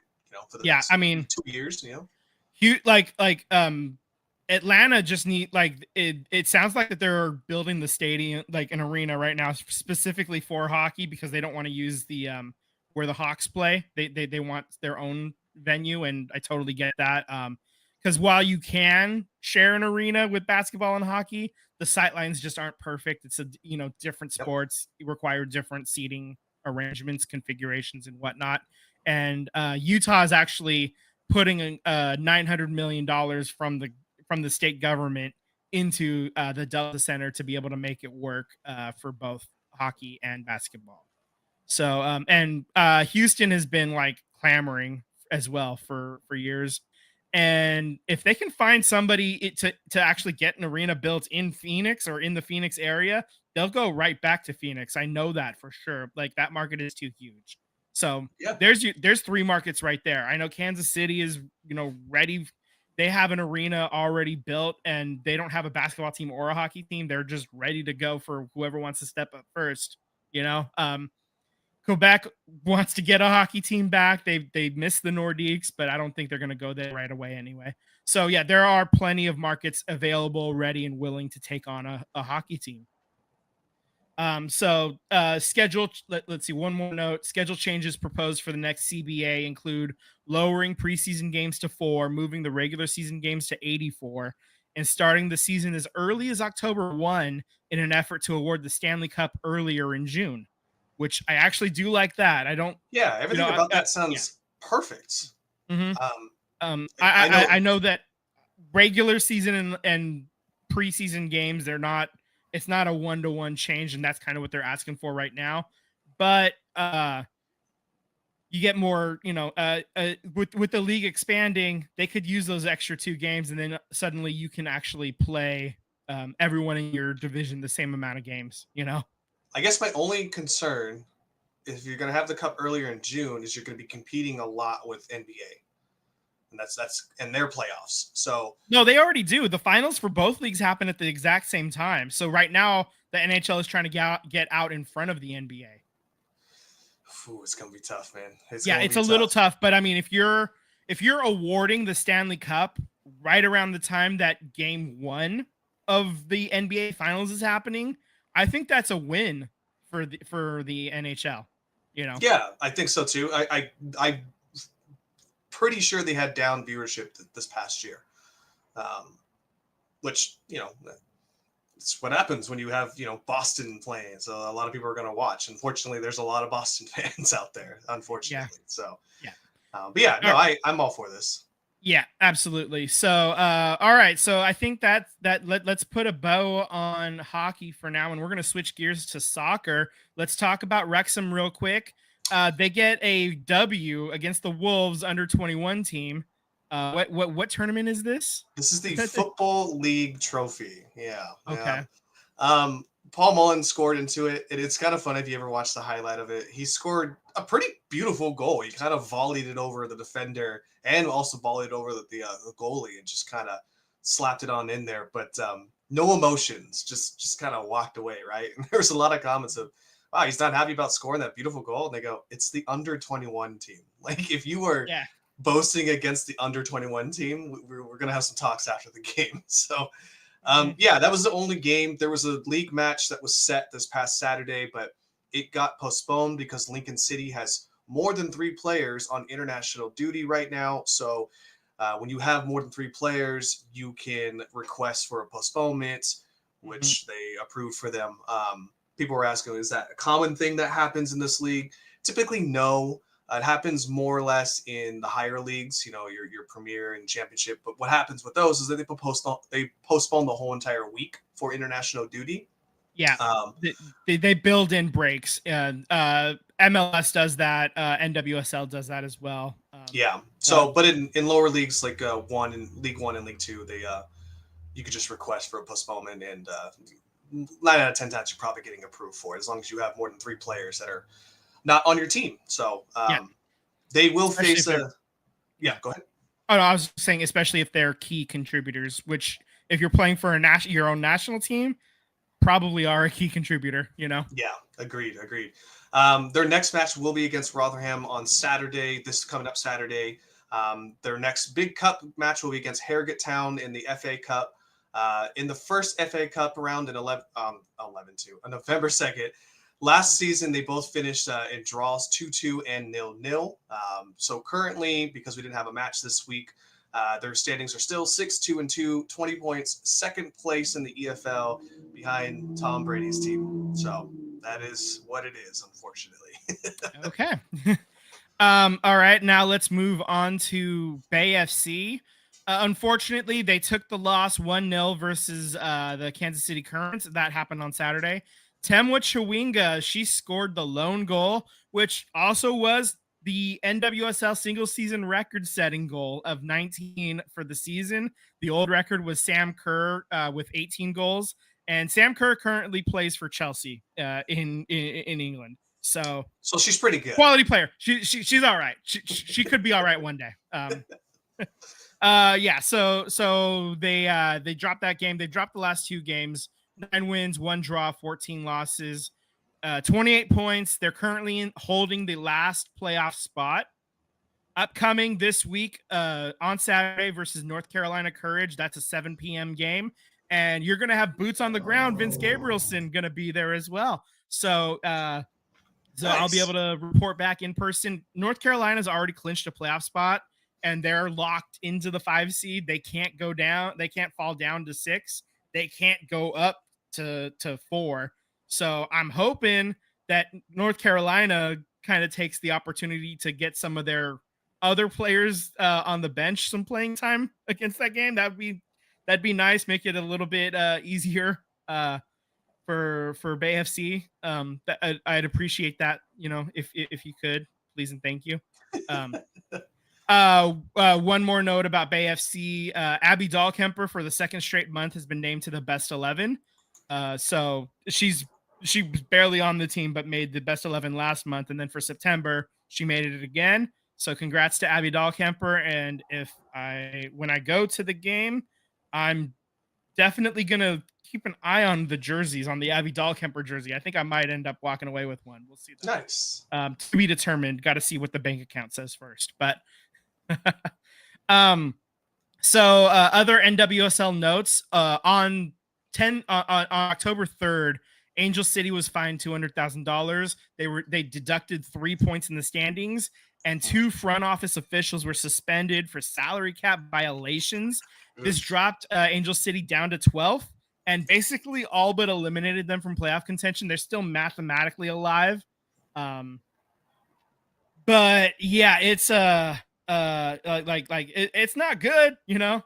For the next 2 years. Atlanta just need it sounds like that they're building the stadium like an arena right now specifically for hockey because they don't want to use the where the Hawks play. They want their own venue, and I totally get that. Because while you can share an arena with basketball and hockey, the sightlines just aren't perfect. It's different sports. You require different seating arrangements, configurations, and whatnot. And Utah is actually putting $900 million from the state government into the Delta Center to be able to make it work for both hockey and basketball. So and Houston has been like clamoring as well for years. And if they can find somebody to actually get an arena built in Phoenix or in the Phoenix area, they'll go right back to Phoenix. I know that for sure. Like that market is too huge. So there's three markets right there. I know Kansas City is, ready. They have an arena already built and they don't have a basketball team or a hockey team. They're just ready to go for whoever wants to step up first. Quebec wants to get a hockey team back. They missed the Nordiques, but I don't think they're going to go there right away anyway. So yeah, there are plenty of markets available, ready and willing to take on a hockey team. Schedule. Let's see. One more note. Schedule changes proposed for the next CBA include lowering preseason games to 4, moving the regular season games to 84, and starting the season as early as October 1 in an effort to award the Stanley Cup earlier in June. Which I actually do like that. I don't. Yeah, everything about that sounds perfect. Mm-hmm. I know that regular season and preseason games, it's not a 1-to-1 change, and that's kind of what they're asking for right now. But you get more, with the league expanding, they could use those extra 2 games, and then suddenly you can actually play everyone in your division the same amount of games. I guess my only concern, if you're going to have the cup earlier in June, is you're going to be competing a lot with NBA, and that's in their playoffs. So no, they already do. The finals for both leagues happen at the exact same time. So right now, the NHL is trying to get out in front of the NBA. Ooh, it's going to be tough, man. It's a little tough, but I mean, if you're awarding the Stanley Cup right around the time that Game 1 of the NBA Finals is happening, I think that's a win for the NHL. You know. Yeah, I think so too. I pretty sure they had down viewership this past year, which it's what happens when you have Boston playing. So a lot of people are going to watch. Unfortunately, there's a lot of Boston fans out there. Unfortunately, so yeah. But yeah, no, I'm all for this. Yeah, absolutely. So, all right. So I think let's put a bow on hockey for now, and we're going to switch gears to soccer. Let's talk about Wrexham real quick. They get a W against the Wolves under 21 team. What tournament is this? This is the Football League Trophy. Yeah. Okay. Paul Mullen scored into it. It's kind of fun if you ever watch the highlight of it. He scored a pretty beautiful goal. He kind of volleyed it over the defender and also volleyed over the goalie and just kind of slapped it on in there. But no emotions, just kind of walked away, right? And there was a lot of comments of, wow, he's not happy about scoring that beautiful goal. And they go, it's the under 21 team. Like if you were boasting against the under 21 team, we're going to have some talks after the game. So yeah, that was the only game. There was a league match that was set this past Saturday, but it got postponed because Lincoln City has more than 3 players on international duty right now. So when you have more than 3 players, you can request for a postponement, which they approved for them. People were asking, is that a common thing that happens in this league? Typically, no. It happens more or less in the higher leagues, your Premier and Championship. But what happens with those is that they postpone the whole entire week for international duty. Yeah, they build in breaks. MLS does that. NWSL does that as well. Yeah. So, but in lower leagues like League One and League Two, you could just request for a postponement, and 9 out of 10 times you're probably getting approved for it, as long as you have more than 3 players that are not on your team. So they will face a. Yeah, go ahead. Oh, no, I was saying, especially if they're key contributors, which if you're playing for your own national team, probably are a key contributor. Yeah, agreed. Their next match will be against Rotherham on Saturday. This is coming up Saturday. Their next big cup match will be against Harrogate Town in the FA Cup. In the first FA Cup round in on November 2nd. Last season, they both finished in draws 2-2 and 0-0. So currently, because we didn't have a match this week, their standings are still 6-2-2, 20 points, second place in the EFL behind Tom Brady's team. So that is what it is, unfortunately. Okay. All right. Now let's move on to Bay FC. Unfortunately, they took the loss 1-0 versus the Kansas City Currents. That happened on Saturday. Temwa Chawinga, she scored the lone goal, which also was the NWSL single season record setting goal of 19 for the season. The old record was Sam Kerr with 18 goals. And Sam Kerr currently plays for Chelsea in England. So she's pretty good. Quality player. She's all right. She could be all right one day. Yeah. So they dropped that game. They dropped the last 2 games. 9 wins, 1 draw, 14 losses, 28 points. They're currently holding the last playoff spot. Upcoming this week on Saturday versus North Carolina Courage. That's a 7 p.m. game. And you're going to have boots on the ground. Vince Gabrielson going to be there as well. So nice. I'll be able to report back in person. North Carolina's already clinched a playoff spot, and they're locked into the 5 seed. They can't go down. They can't fall down to 6. They can't go up to 4. So I'm hoping that North Carolina kind of takes the opportunity to get some of their other players on the bench some playing time against that game. That'd be nice. Make it a little bit easier for Bay FC. I'd appreciate that. If you could, please and thank you. One more note about Bay FC. Abby Dahlkemper for the 2nd straight month has been named to the best 11. So she was barely on the team, but made the best 11 last month. And then for September, she made it again. So congrats to Abby Dahlkemper. And when I go to the game, I'm definitely going to keep an eye on the jerseys, on the Abby Dahlkemper jersey. I think I might end up walking away with one. We'll see that. Nice. To be determined. Got to see what the bank account says first. But so other NWSL notes on October 3rd Angel City was fined $200,000. They deducted 3 points in the standings, and 2 front office officials were suspended for salary cap violations. This dropped Angel City down to 12th and basically all but eliminated them from playoff contention. They're still mathematically alive. But yeah, it's it's not good, you know.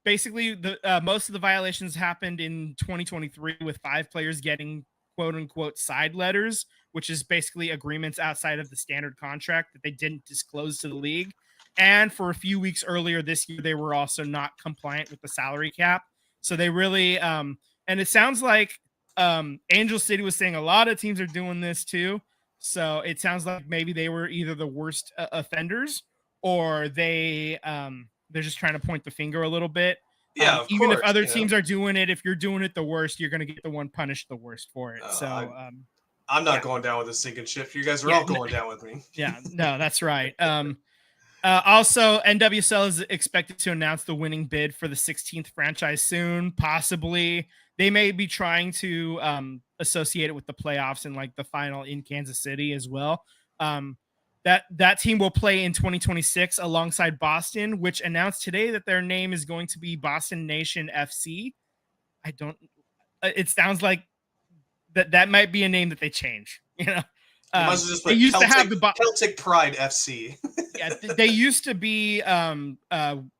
Basically the most of the violations happened in 2023 with 5 players getting quote unquote side letters, which is basically agreements outside of the standard contract that they didn't disclose to the league. And for a few weeks earlier this year, they were also not compliant with the salary cap. So they really and it sounds like Angel City was saying a lot of teams are doing this too. So it sounds like maybe they were either the worst offenders, or they're just trying to point the finger a little bit. Yeah, of even course, if other teams are doing it, if you're doing it the worst, you're going to get the one punished the worst for it. I'm not going down with a sinking ship. You guys are all going down with me. Yeah, no, that's right. Also, NWSL is expected to announce the winning bid for the 16th franchise soon. Possibly, they may be trying to associate it with the playoffs and like the final in Kansas City as well. That team will play in 2026 alongside Boston, which announced today that their name is going to be Boston Nation FC. It sounds like that might be a name that they change, you know. You must have just put they used Celtic, to have the Celtic Pride FC. Yeah, they used to be the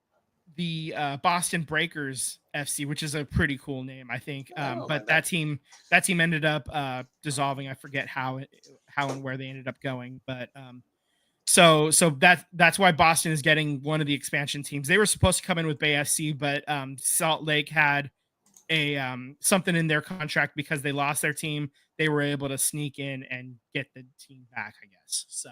Boston Breakers FC, which is a pretty cool name, I think. But that team ended up dissolving. I forget how and where they ended up going, but so that's why Boston is getting one of the expansion teams. They were supposed to come in with Bay FC, but Salt Lake had a something in their contract because they lost their team. They were able to sneak in and get the team back, I guess. So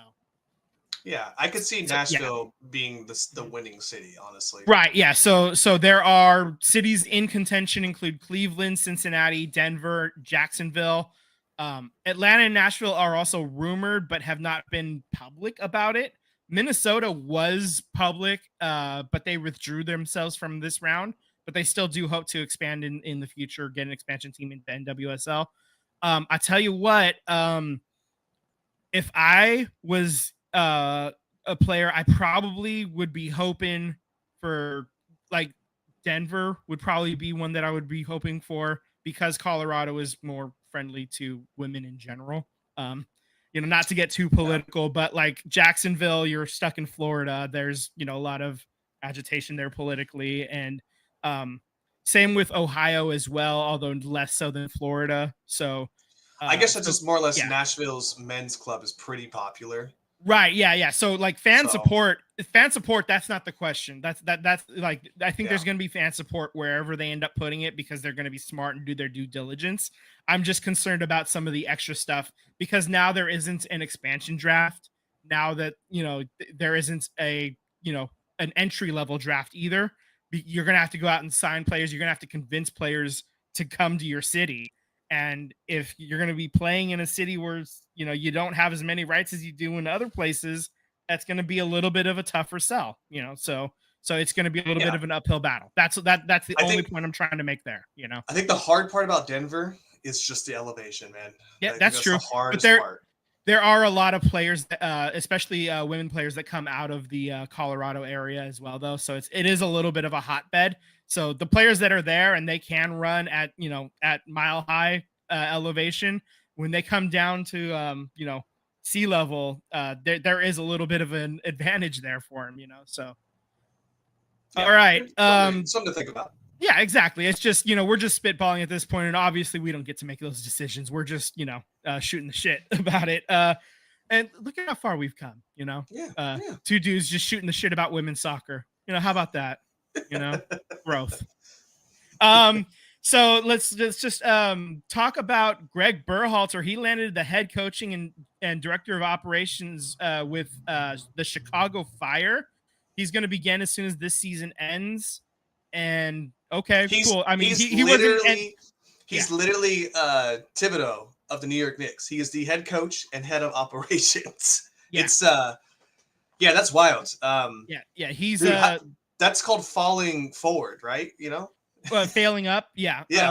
yeah, I could see Nashville being the winning city, honestly. Right, yeah. So there are cities in contention include Cleveland, Cincinnati, Denver, Jacksonville. Atlanta and Nashville are also rumored but have not been public about it. Minnesota was public, but they withdrew themselves from this round. But they still do hope to expand in the future, get an expansion team in NWSL. I tell you what, if I was a player, I probably would be hoping for, like, Denver would probably be one that I would be hoping for, because Colorado is more friendly to women in general. Not to get too political, but like Jacksonville, you're stuck in Florida. There's, a lot of agitation there politically, and same with Ohio as well, although less so than Florida. So I guess that's just more or less Nashville's men's club is pretty popular. Right. Yeah. So like fan support, that's not the question. That's like, I think there's going to be fan support wherever they end up putting it, because they're going to be smart and do their due diligence. I'm just concerned about some of the extra stuff, because now there isn't an expansion draft. Now that, there isn't an entry level draft either. You're going to have to go out and sign players. You're going to have to convince players to come to your city. And if you're going to be playing in a city where, you don't have as many rights as you do in other places, that's going to be a little bit of a tougher sell, so it's going to be a little bit of an uphill battle. That's the only point I'm trying to make there, I think the hard part about Denver is just the elevation, man. Yeah, that's true. The hardest part. There are a lot of players, especially women players, that come out of the Colorado area as well, though. So it is a little bit of a hotbed. So the players that are there and they can run at mile high elevation, when they come down to sea level, there is a little bit of an advantage there for them. So all right, something to think about. Yeah, exactly. It's just, we're just spitballing at this point, and obviously we don't get to make those decisions. We're just, shooting the shit about it. And look at how far we've come, Two dudes just shooting the shit about women's soccer. How about that? Growth. So let's just talk about Greg Berhalter. He landed the head coaching and director of operations with the Chicago Fire. He's going to begin as soon as this season ends. And okay, cool. I mean, he literally Thibodeau of the New York Knicks. He is the head coach and head of operations. Yeah. It's that's wild. He's dude, that's called falling forward, right? Failing up, yeah. Yeah.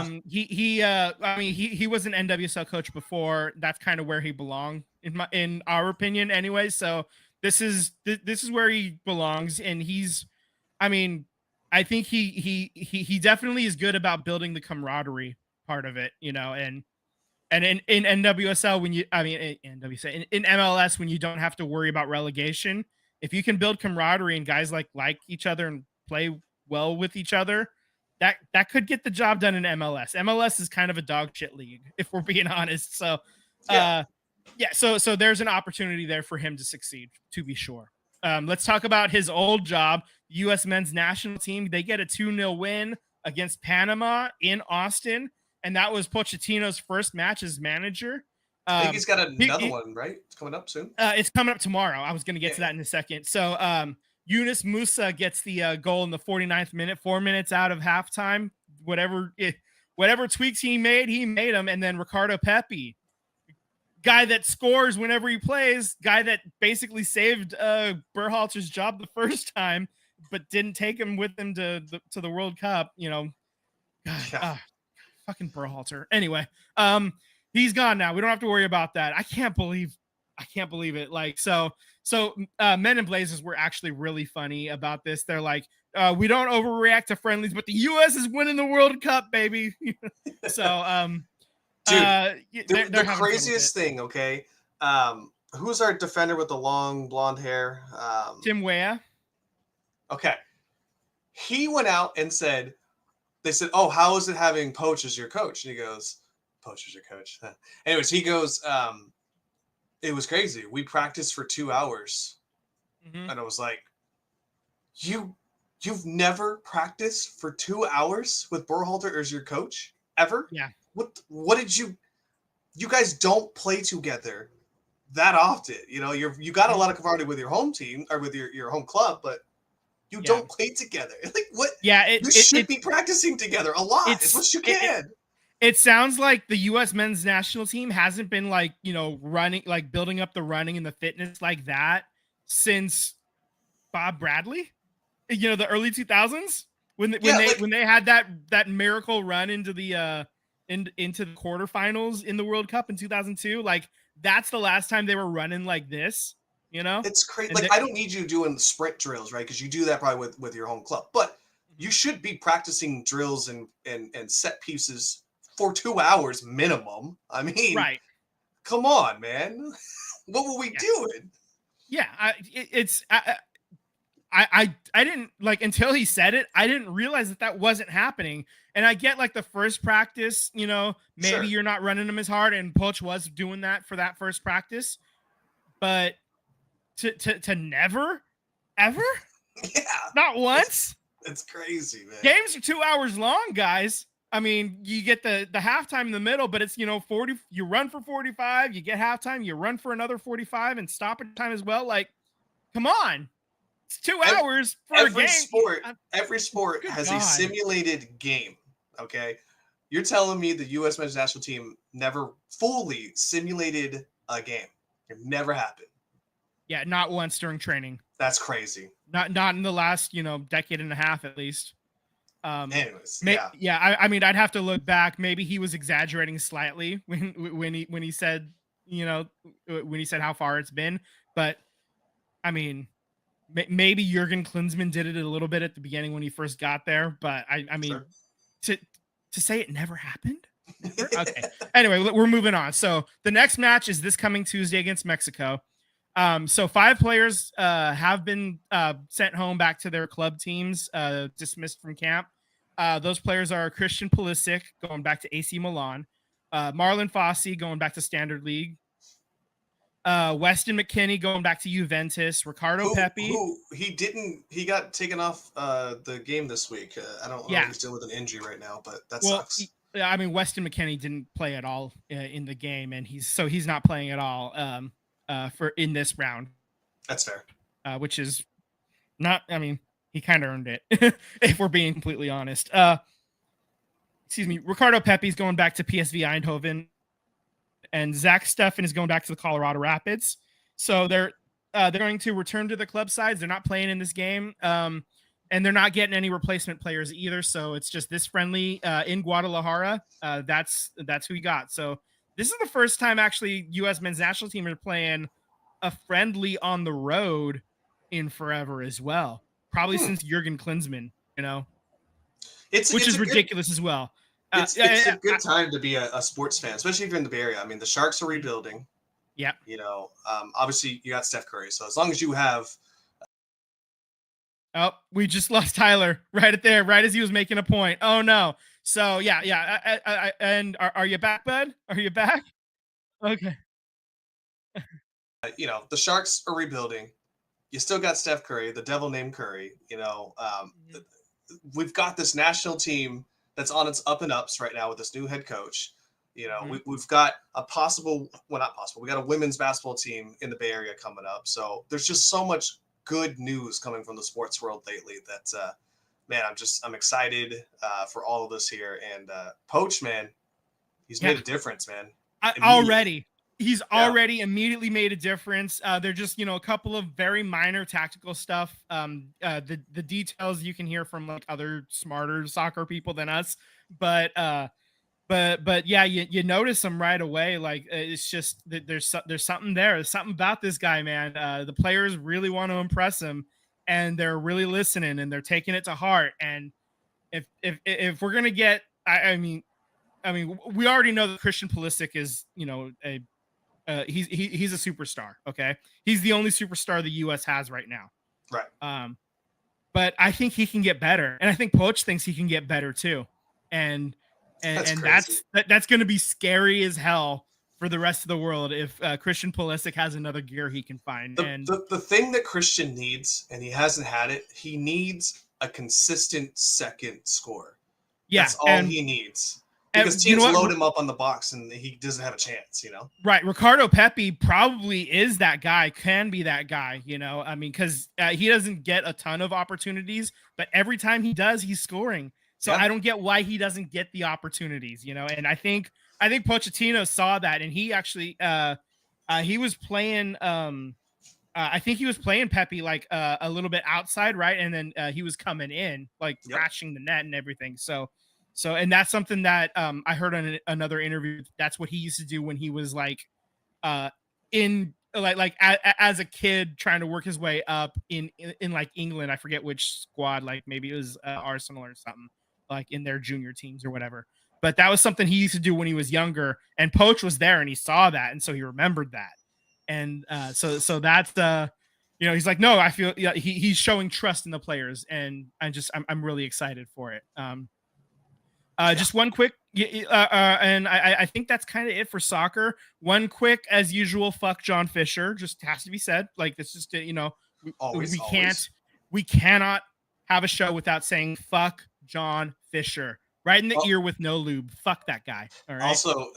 I mean, he was an NWSL coach before. That's kind of where he belonged in our opinion, anyway. So this is where he belongs, and I mean, I think he definitely is good about building the camaraderie part of it, and in NWSL in MLS when you don't have to worry about relegation, if you can build camaraderie and guys like each other and play well with each other, that could get the job done in MLS. MLS is kind of a dog shit league, if we're being honest. So, so there's an opportunity there for him to succeed, to be sure. Let's talk about his old job, U.S. men's national team. They get a 2-0 win against Panama in Austin, and that was Pochettino's first match as manager. I think he's got another one, right? It's coming up soon. It's coming up tomorrow. I was going to get to that in a second. So, Yunus Musa gets the goal in the 49th minute, 4 minutes out of halftime. Whatever tweaks he made them. And then Ricardo Pepi, guy that scores whenever he plays, guy that basically saved Berhalter's job the first time, but didn't take him with him to the World Cup. Fucking Berhalter. Anyway, he's gone now. We don't have to worry about that. I can't believe it. Like, so Men in Blazers were actually really funny about this. They're like, we don't overreact to friendlies, but the U.S. is winning the World Cup, baby. So, dude, the craziest thing. Okay, who's our defender with the long blonde hair? Tim Weah. Okay, he went out and said, they said, "Oh, how is it having Poach as your coach?" And he goes, "Poach is your coach." Anyways, he goes, "It was crazy. We practiced for 2 hours." And I was like, You've never practiced for 2 hours with Berhalter as your coach ever? Yeah. What did you guys don't play together that often? You got a lot of camaraderie with your home team or with your home club, but you don't play together. Like what? Yeah, you should be practicing together a lot as much as you can. It sounds like the U.S. men's national team hasn't been running, building up the running and the fitness like that since Bob Bradley, the early 2000s when they had that miracle run into the into the quarterfinals in the World Cup in 2002. Like that's the last time they were running like this. It's crazy. I don't need you doing sprint drills, right? Because you do that probably with your home club, but you should be practicing drills and set pieces for 2 hours minimum. I mean, right? Come on, man. What were we doing? Yeah, I didn't until he said it. I didn't realize that wasn't happening. And I get the first practice, maybe Sure. you're not running them as hard, and Poach was doing that for that first practice, but to never, ever, not once. It's crazy, man. Games are 2 hours long, guys. I mean, you get the halftime in the middle, but it's 40. You run for 45, you get halftime, you run for another 45, and stoppage time as well. Like, come on. It's 2 hours for a game. Every sport has a simulated game. Okay, you're telling me the U.S. men's national team never fully simulated a game? It never happened. Yeah, not once during training. That's crazy. Not in the last decade and a half at least. Anyways, I mean, I'd have to look back. Maybe he was exaggerating slightly when he said how far it's been, but I mean. Maybe Jurgen Klinsmann did it a little bit at the beginning when he first got there, but I mean, sure. to say it never happened. Okay. Anyway, we're moving on. So the next match is this coming Tuesday against Mexico. So 5 players have been sent home back to their club teams, dismissed from camp. Those players are Christian Pulisic going back to AC Milan, Marlon Fossey going back to Standard League. Weston McKennie going back to Juventus. Ricardo Pepi. He got taken off the game this week. I don't know if he's dealing with an injury right now, but that sucks. I mean, Weston McKennie didn't play at all in the game, and he's not playing at all for in this round. That's fair. Which is not. I mean, he kind of earned it if we're being completely honest. Excuse me. Ricardo Pepi's going back to PSV Eindhoven. And Zach Steffen is going back to the Colorado Rapids. So they're going to return to the club sides. They're not playing in this game. And and they're not getting any replacement players either. So it's just this friendly in Guadalajara. That's who we got. So this is the first time actually U.S. men's national team are playing a friendly on the road in forever as well. Probably since Jurgen Klinsmann, which is ridiculous as well. It's a good time to be a sports fan, especially if you're in the Bay Area. I mean, the Sharks are rebuilding. Yeah. Obviously you got Steph Curry. So as long as you have. Oh, we just lost Tyler right as he was making a point. Oh no. So yeah. And are you back, bud? Are you back? Okay. The Sharks are rebuilding. You still got Steph Curry, the devil named Curry. We've got this national team that's on its up and ups right now with this new head coach. We've got not possible. We got a women's basketball team in the Bay Area coming up. So there's just so much good news coming from the sports world lately that, man, I'm excited for all of this here. And Poach, man, he's made a difference, man. He's already immediately made a difference. They're just, a couple of very minor tactical stuff. The details you can hear from like other smarter soccer people than us, but yeah, you notice them right away. Like it's just that there's something there. There's something about this guy, man. The players really want to impress him, and they're really listening and they're taking it to heart. And if we're gonna get, I mean, we already know that Christian Pulisic is, he's a superstar. Okay, he's the only superstar the U.S. has right now. Right. But I think he can get better, and I think Poach thinks he can get better too. And that's going to be scary as hell for the rest of the world if Christian Pulisic has another gear he can find. The thing that Christian needs, and he hasn't had it, he needs a consistent second score. Yeah, that's all he needs. Because teams load him up on the box and he doesn't have a chance, Right. Ricardo Pepi probably is that guy, can be that guy, because he doesn't get a ton of opportunities, but every time he does, he's scoring. So I don't get why he doesn't get the opportunities, and I think Pochettino saw that, and he actually he was playing I think he was playing Pepi like a little bit outside, right? And then he was coming in, like crashing the net and everything. So and that's something that I heard on another interview. That's what he used to do when he was like as a kid trying to work his way up in like England. I forget which squad, like maybe it was Arsenal or something, like in their junior teams or whatever. But that was something he used to do when he was younger, and Poach was there and he saw that, and so he remembered that. And so that's he's like, no, I feel he's showing trust in the players, and I'm really excited for it. Just one quick, and I think that's kind of it for soccer. One quick, as usual, fuck John Fisher. Just has to be said. Like, it's just we cannot have a show without saying fuck John Fisher right in the ear with no lube. Fuck that guy. All right. Also,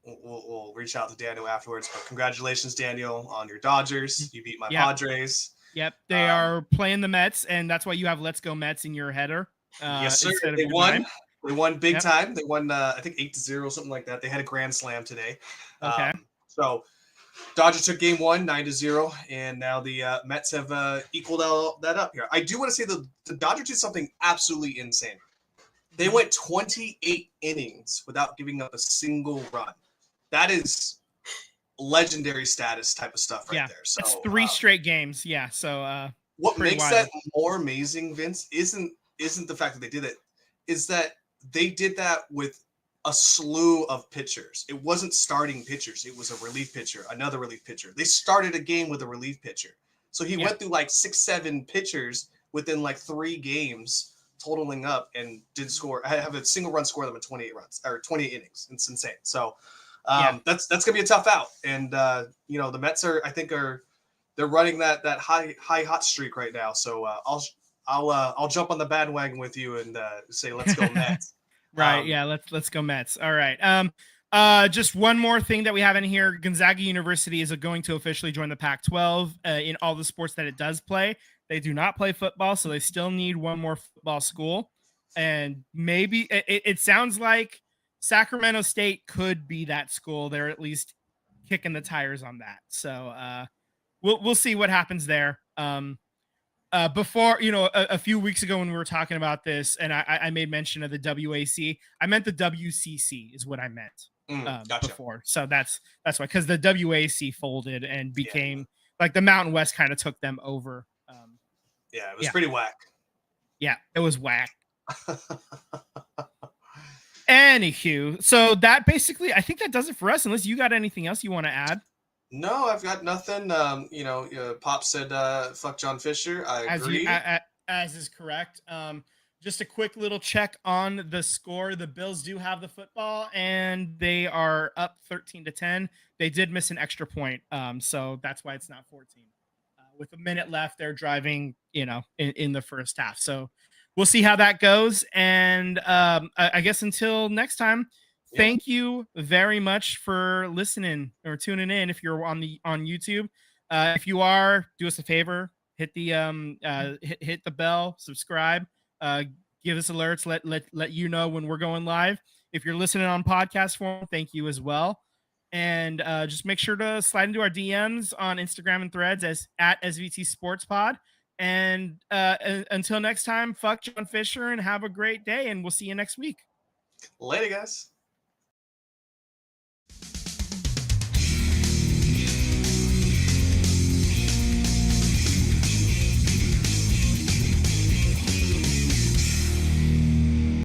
we'll reach out to Daniel afterwards. But congratulations, Daniel, on your Dodgers. You beat my Padres. Yep, they are playing the Mets, and that's why you have "Let's Go Mets" in your header. Yes, sir. They won. They won big time. They won, I think 8-0, something like that. They had a grand slam today. Okay. So Dodgers took game 1, 9-0, and now the Mets have equaled all that up here. I do want to say the Dodgers did something absolutely insane. They went 28 innings without giving up a single run. That is legendary status type of stuff right there. So it's 3 straight games. Yeah. So what makes that more amazing, Vince, isn't the fact that they did it, is that they did that with a slew of pitchers. It wasn't starting pitchers. It was a relief pitcher, another relief pitcher. They started a game with a relief pitcher. So he went through like 6-7 pitchers within like 3 games, totaling up, and did score. Have a single run score them in 28 runs or 28 innings. It's insane. So that's gonna be a tough out. And the Mets they're running that high hot streak right now. So I'll jump on the bandwagon with you and say let's go Mets. Right. Let's go Mets. All right. Just one more thing that we have in here. Gonzaga University is going to officially join the Pac-12 in all the sports that it does play. They do not play football, so they still need one more football school. And maybe it sounds like Sacramento State could be that school. They're at least kicking the tires on that. So we'll see what happens there. before, a few weeks ago when we were talking about this, and I made mention of the WAC, I meant the WCC is what I meant Gotcha. before. So that's why, because the WAC folded and became like the Mountain West kind of took them over. Yeah, it was pretty whack. Yeah, it was whack. Anywho, so that basically, I think that does it for us. Unless you got anything else you want to add. No, I've got nothing. Pop said, "Fuck John Fisher." I agree. As is correct. Just a quick little check on the score. The Bills do have the football, and they are up 13-10. They did miss an extra point, so that's why it's not 14. With a minute left, they're driving, in the first half. So we'll see how that goes. And I guess until next time, thank you very much for listening or tuning in. If you're on YouTube, if you are, do us a favor, hit the hit the bell, subscribe, give us alerts, let you know when we're going live. If you're listening on podcast form, thank you as well. And just make sure to slide into our DMs on Instagram and Threads as at SVT Sports Pod. And until next time, fuck John Fisher and have a great day. And we'll see you next week. Later, guys.